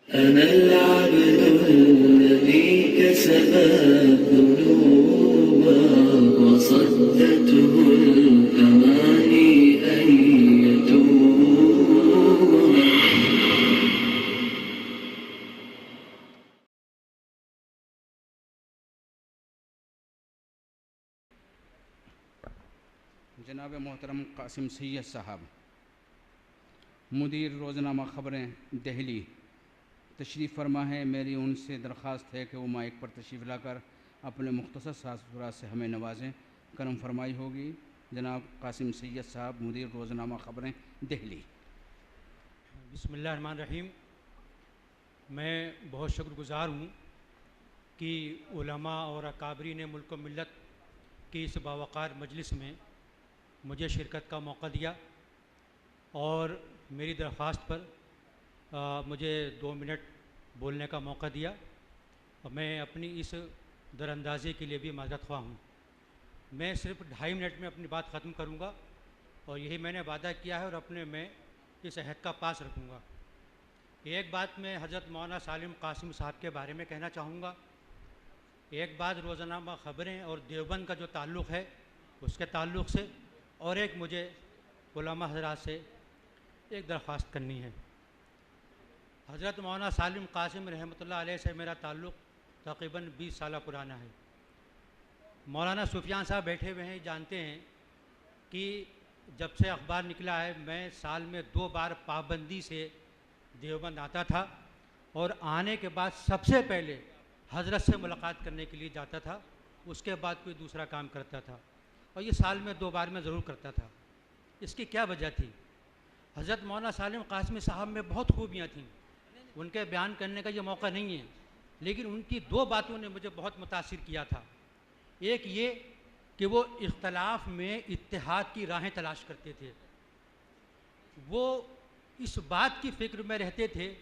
أنا العبد الذي كسب الذنوب وصدته الأماني أن يتوب. جناب محترم قاسم سید صاحب، مدیر روزنامہ خبریں دہلی تشریف فرما ہے. میری ان سے درخواست ہے کہ وہ مائک پر تشریف لا کر اپنے مختصر تاثرات سے ہمیں نوازیں. کرم فرمائی ہوگی. جناب قاسم سید صاحب، مدیر روزنامہ خبریں دہلی. بسم اللہ الرحمن الرحیم. میں بہت شکر گزار ہوں کہ علماء اور اکابرین ملک و ملت کی اس باوقار مجلس میں مجھے شرکت کا موقع دیا اور میری درخواست پر مجھے 2 منٹ بولنے کا موقع دیا. اور میں اپنی اس دراندازی کے لیے بھی معذرت خواہ ہوں. میں صرف 2.5 منٹ میں اپنی بات ختم کروں گا اور یہی میں نے وعدہ کیا ہے اور اپنے میں اس عہد کا پاس رکھوں گا. ایک بات میں حضرت مولانا سالم قاسم صاحب کے بارے میں کہنا چاہوں گا. ایک بات روزنامہ خبریں اور دیوبند کا جو تعلق ہے اس کے تعلق سے، اور ایک مجھے علماء حضرات سے ایک درخواست کرنی ہے. حضرت مولانا سالم قاسم رحمۃ اللہ علیہ سے میرا تعلق تقریباً 20 سالہ پرانا ہے. مولانا سفیان صاحب بیٹھے ہوئے ہیں، جانتے ہیں کہ جب سے اخبار نکلا ہے میں سال میں 2 بار پابندی سے دیوبند آتا تھا اور آنے کے بعد سب سے پہلے حضرت سے ملاقات کرنے کے لیے جاتا تھا. اس کے بعد کوئی دوسرا کام کرتا تھا اور یہ سال میں 2 بار میں ضرور کرتا تھا. اس کی کیا وجہ تھی؟ حضرت مولانا سالم قاسمی صاحب میں بہت خوبیاں تھیں، ان کے بیان کرنے کا یہ موقع نہیں ہے، لیکن ان کی 2 باتوں نے مجھے بہت متاثر کیا تھا. ایک یہ کہ وہ اختلاف میں اتحاد کی راہیں تلاش کرتے تھے. وہ اس بات کی فکر میں رہتے تھے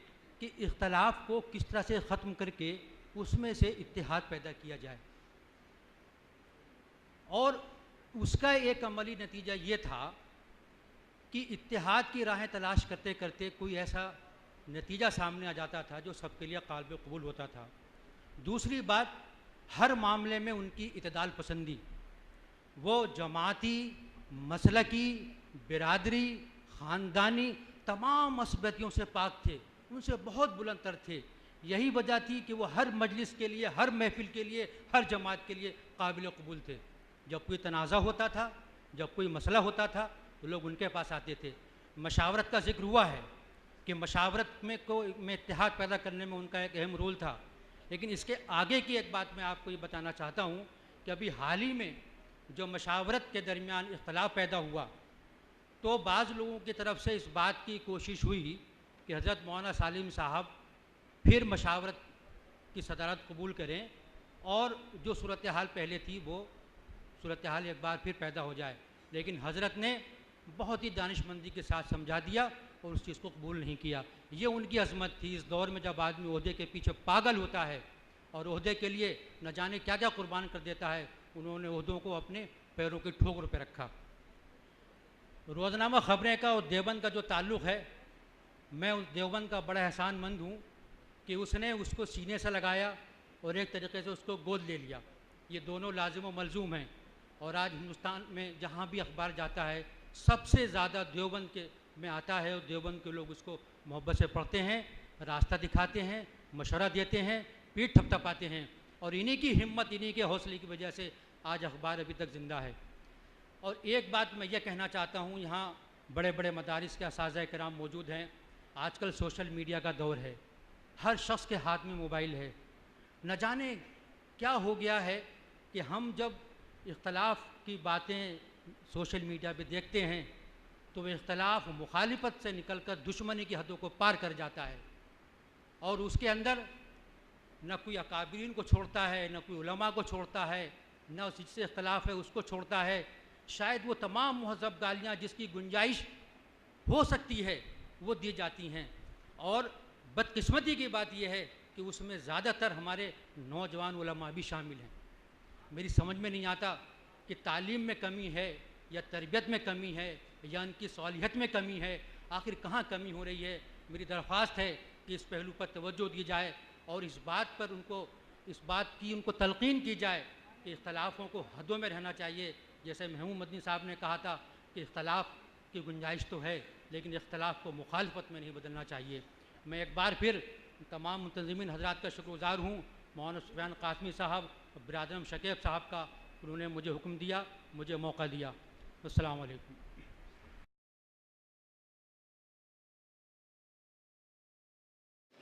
کہ اختلاف کو کس طرح سے ختم کر کے اس میں سے اتحاد پیدا کیا جائے. اور اس کا ایک عملی نتیجہ یہ تھا کہ اتحاد کی راہیں تلاش کرتے کرتے کوئی ایسا نتیجہ سامنے آ جاتا تھا جو سب کے لیے قابل قبول ہوتا تھا. دوسری بات، ہر معاملے میں ان کی اعتدال پسندی. وہ جماعتی، مسلکی، برادری، خاندانی تمام مثبتیوں سے پاک تھے، ان سے بہت بلند تر تھے. یہی وجہ تھی کہ وہ ہر مجلس کے لیے، ہر محفل کے لیے، ہر جماعت کے لیے قابل قبول تھے. جب کوئی تنازع ہوتا تھا، جب کوئی مسئلہ ہوتا تھا تو لوگ ان کے پاس آتے تھے. مشاورت کا ذکر ہوا ہے کہ مشاورت میں اتحاد پیدا کرنے میں ان کا ایک اہم رول تھا. لیکن اس کے آگے کی ایک بات میں آپ کو یہ بتانا چاہتا ہوں کہ ابھی حال ہی میں جو مشاورت کے درمیان اختلاف پیدا ہوا تو بعض لوگوں کی طرف سے اس بات کی کوشش ہوئی کہ حضرت مولانا سالم صاحب پھر مشاورت کی صدارت قبول کریں اور جو صورتحال پہلے تھی وہ صورتحال ایک بار پھر پیدا ہو جائے. لیکن حضرت نے بہت ہی دانشمندی کے ساتھ سمجھا دیا اور اس چیز کو قبول نہیں کیا. یہ ان کی عظمت تھی. اس دور میں جب آدمی عہدے کے پیچھے پاگل ہوتا ہے اور عہدے کے لیے نہ جانے کیا کیا قربان کر دیتا ہے، انہوں نے عہدوں کو اپنے پیروں کی ٹھوکر پہ رکھا. روزنامہ خبریں کا اور دیوبند کا جو تعلق ہے، میں اس دیوبند کا بڑا احسان مند ہوں کہ اس نے اس کو سینے سے لگایا اور ایک طریقے سے اس کو گود لے لیا. یہ دونوں لازم و ملزوم ہیں. اور آج ہندوستان میں جہاں بھی اخبار جاتا ہے سب سے زیادہ دیوبند کے میں آتا ہے اور دیوبند کے لوگ اس کو محبت سے پڑھتے ہیں، راستہ دکھاتے ہیں، مشورہ دیتے ہیں، پیٹھ تھپتھپاتے ہیں. اور انہی کی ہمت، انہی کے حوصلے کی وجہ سے آج اخبار ابھی تک زندہ ہے. اور ایک بات میں یہ کہنا چاہتا ہوں، یہاں بڑے بڑے مدارس کے اساتذہ کرام موجود ہیں. آج کل سوشل میڈیا کا دور ہے، ہر شخص کے ہاتھ میں موبائل ہے. نہ جانے کیا ہو گیا ہے کہ ہم جب اختلاف کی باتیں سوشل میڈیا پہ دیکھتے ہیں تو وہ اختلاف مخالفت سے نکل کر دشمنی کی حدوں کو پار کر جاتا ہے. اور اس کے اندر نہ کوئی اکابرین کو چھوڑتا ہے، نہ کوئی علماء کو چھوڑتا ہے، نہ اس سے اختلاف ہے اس کو چھوڑتا ہے. شاید وہ تمام مہذب گالیاں جس کی گنجائش ہو سکتی ہے وہ دی جاتی ہیں. اور بدقسمتی کی بات یہ ہے کہ اس میں زیادہ تر ہمارے نوجوان علماء بھی شامل ہیں. میری سمجھ میں نہیں آتا کہ تعلیم میں کمی ہے یا تربیت میں کمی ہے یا ان کی صالحیت میں کمی ہے. آخر کہاں کمی ہو رہی ہے؟ میری درخواست ہے کہ اس پہلو پر توجہ دی جائے اور اس بات کی ان کو تلقین کی جائے کہ اختلافوں کو حدوں میں رہنا چاہیے. جیسے محمود مدنی صاحب نے کہا تھا کہ اختلاف کی گنجائش تو ہے لیکن اختلاف کو مخالفت میں نہیں بدلنا چاہیے. میں ایک بار پھر تمام منتظمین حضرات کا شکر گزار ہوں، مولانا سفیان قاسمی صاحب، برادرم شکیب صاحب کا، انہوں نے مجھے حکم دیا، مجھے موقع دیا. السلام علیکم.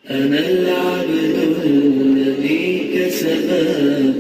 أنا العبد الذي كسب